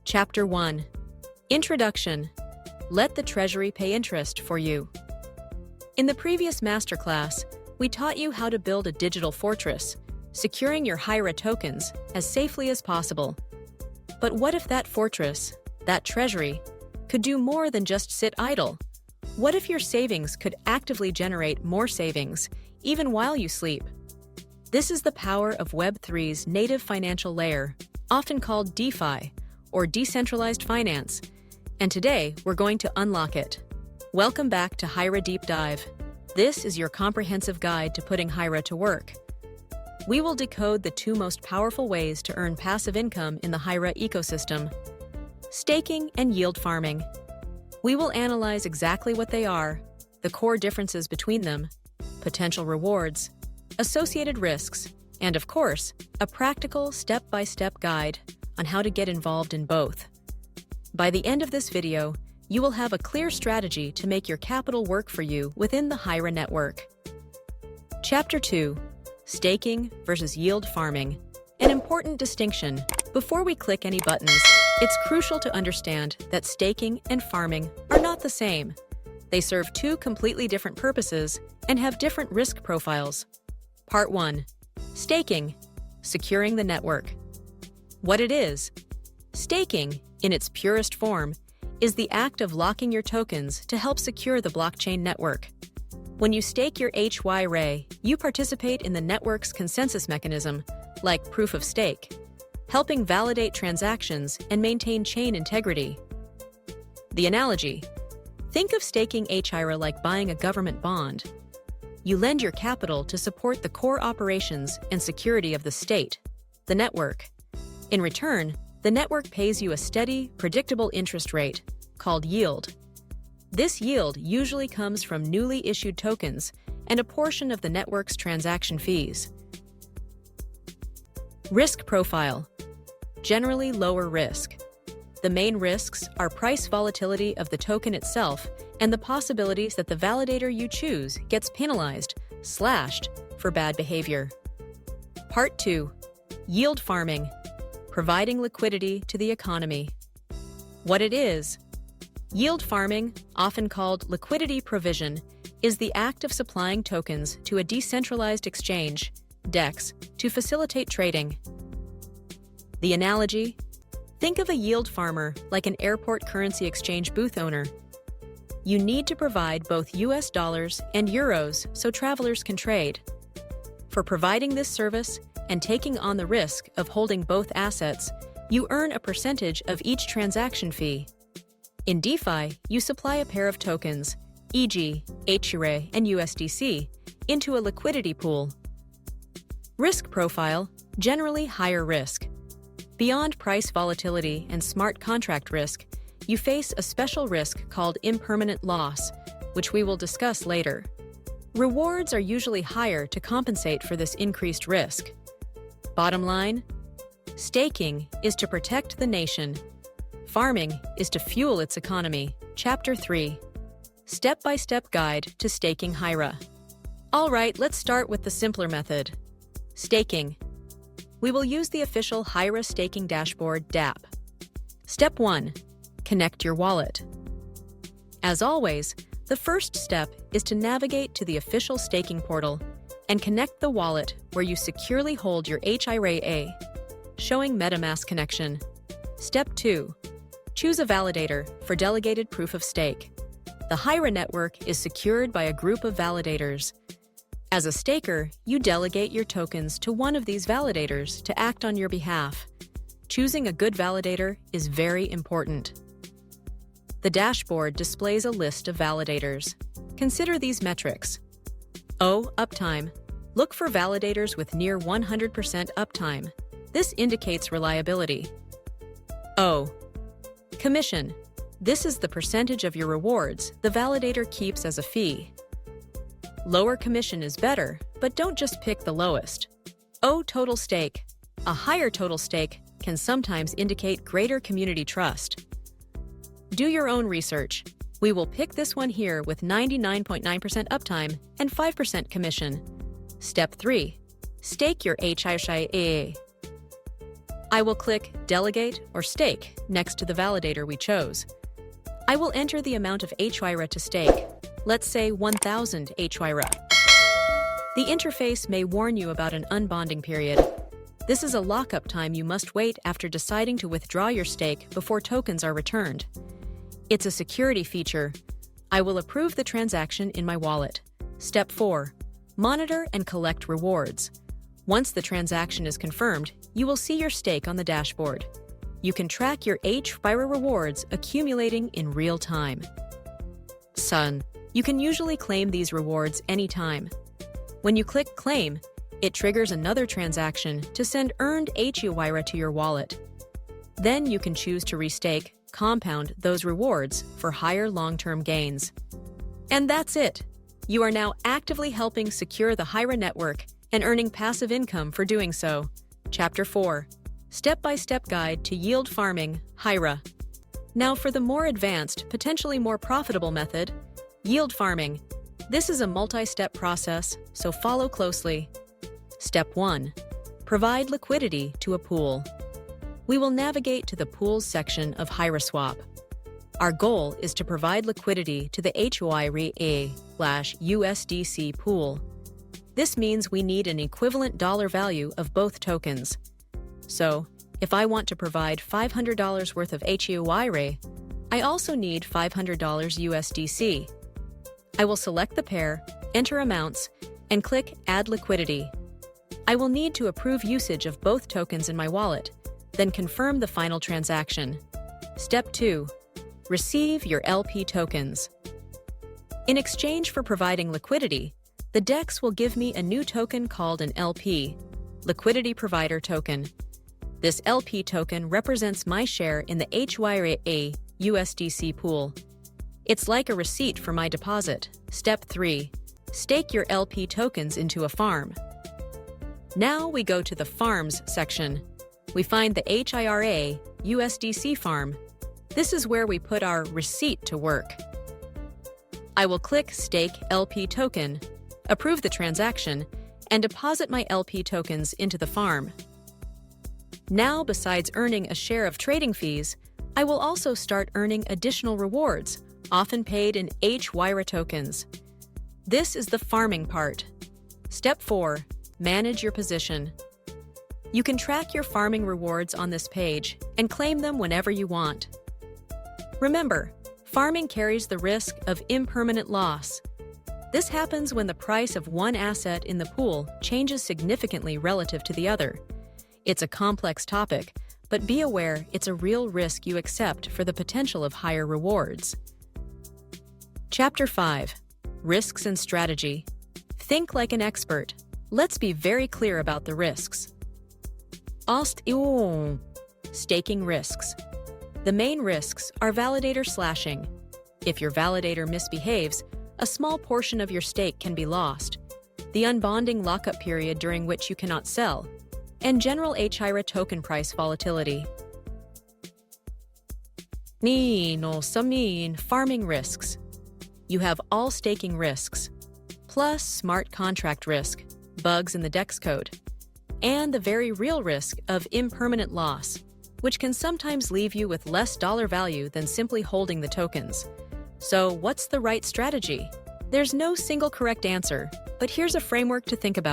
Chapter 1. Introduction. Let the Treasury pay interest for you. In the previous masterclass, we taught you how to build a digital fortress, securing your Hyra tokens as safely as possible. But what if that fortress, that treasury, could do more than just sit idle? What if your savings could actively generate more savings, even while you sleep? This is the power of Web3's native financial layer, often called DeFi, or decentralized finance, and today we're going to unlock it. Welcome back to Hyra Deep Dive. This is your comprehensive guide to putting Hyra to work. We will decode the two most powerful ways to earn passive income in the Hyra ecosystem: staking and yield farming. We will analyze exactly what they are, the core differences between them, potential rewards, associated risks, and of course, a practical step-by-step guide on how to get involved in both. By the end of this video, you will have a clear strategy to make your capital work for you within the Hyra network. Chapter 2. Staking versus yield farming. An important distinction. Before we click any buttons, it's crucial to understand that staking and farming are not the same. They serve two completely different purposes and have different risk profiles. Part 1. Staking. Securing the network. What it is. Staking, in its purest form, is the act of locking your tokens to help secure the blockchain network. When you stake your HYRA, you participate in the network's consensus mechanism, like proof of stake, helping validate transactions and maintain chain integrity. The analogy. Think of staking HYRA like buying a government bond. You lend your capital to support the core operations and security of the state, the network. In return, the network pays you a steady, predictable interest rate, called yield. This yield usually comes from newly issued tokens and a portion of the network's transaction fees. Risk profile. Generally lower risk. The main risks are price volatility of the token itself and the possibilities that the validator you choose gets penalized, slashed, for bad behavior. Part 2. Yield farming. Providing liquidity to the economy. What it is. Yield farming, often called liquidity provision, is the act of supplying tokens to a decentralized exchange, DEX, to facilitate trading. The analogy. Think of a yield farmer like an airport currency exchange booth owner. You need to provide both US dollars and euros so travelers can trade. For providing this service and taking on the risk of holding both assets, you earn a percentage of each transaction fee. In DeFi, you supply a pair of tokens, e.g., Hyra and USDC, into a liquidity pool. Risk profile, generally higher risk. Beyond price volatility and smart contract risk, you face a special risk called impermanent loss, which we will discuss later. Rewards are usually higher to compensate for this increased risk. Bottom line, staking is to protect the nation. Farming is to fuel its economy. Chapter 3. Step-by-step guide to staking Hyra. All right, let's start with the simpler method. Staking. We will use the official Hyra staking dashboard DApp. Step 1. Connect your wallet. As always, the first step is to navigate to the official staking portal and connect the wallet where you securely hold your HYRA, showing MetaMask connection. Step 2. Choose a validator for delegated proof of stake. The Hyra network is secured by a group of validators. As a staker, you delegate your tokens to one of these validators to act on your behalf. Choosing a good validator is very important. The dashboard displays a list of validators. Consider these metrics. O. Uptime. Look for validators with near 100% uptime. This indicates reliability. O. Commission. This is the percentage of your rewards the validator keeps as a fee. Lower commission is better, but don't just pick the lowest. O. Total stake. A higher total stake can sometimes indicate greater community trust. Do your own research. We will pick this one here with 99.9% uptime and 5% commission. Step 3. Stake your HYRA. I will click Delegate or Stake next to the validator we chose. I will enter the amount of Hyra to stake, let's say 1,000 Hyra. The interface may warn you about an unbonding period. This is a lockup time you must wait after deciding to withdraw your stake before tokens are returned. It's a security feature. I will approve the transaction in my wallet. Step 4. Monitor and collect rewards. Once the transaction is confirmed, you will see your stake on the dashboard. You can track your Hyra rewards accumulating in real time. You can usually claim these rewards anytime. When you click Claim, it triggers another transaction to send earned Hyra to your wallet. Then you can choose to restake, compound those rewards for higher long-term gains. And that's it! You are now actively helping secure the Hyra network and earning passive income for doing so. Chapter 4. Step-by-step Guide to Yield Farming, Hyra. Now for the more advanced, potentially more profitable method, yield farming. This is a multi-step process, so follow closely. Step 1. Provide liquidity to a pool. We will navigate to the Pools section of HyraSwap. Our goal is to provide liquidity to the Hyra/USDC pool. This means we need an equivalent dollar value of both tokens. So, if I want to provide $500 worth of Hyra, I also need $500 USDC. I will select the pair, enter amounts, and click Add Liquidity. I will need to approve usage of both tokens in my wallet, then confirm the final transaction. Step 2. Receive your LP tokens. In exchange for providing liquidity, the DEX will give me a new token called an LP, Liquidity Provider Token. This LP token represents my share in the Hyra USDC pool. It's like a receipt for my deposit. Step 3. Stake your LP tokens into a farm. Now we go to the Farms section. We find the Hyra USDC farm. This is where we put our receipt to work. I will click Stake LP Token, approve the transaction, and deposit my LP tokens into the farm. Now, besides earning a share of trading fees, I will also start earning additional rewards, often paid in Hyra tokens. This is the farming part. Step 4. Manage your position. You can track your farming rewards on this page and claim them whenever you want. Remember, farming carries the risk of impermanent loss. This happens when the price of one asset in the pool changes significantly relative to the other. It's a complex topic, but be aware it's a real risk you accept for the potential of higher rewards. Chapter 5. Risks and Strategy. Think like an expert. Let's be very clear about the risks. Staking risks. The main risks are validator slashing. If your validator misbehaves, a small portion of your stake can be lost, the unbonding lockup period during which you cannot sell, and general Hyra token price volatility. Farming risks. You have all staking risks, plus smart contract risk, bugs in the DEX code, and the very real risk of impermanent loss, which can sometimes leave you with less dollar value than simply holding the tokens. So what's the right strategy? There's no single correct answer, but here's a framework to think about it.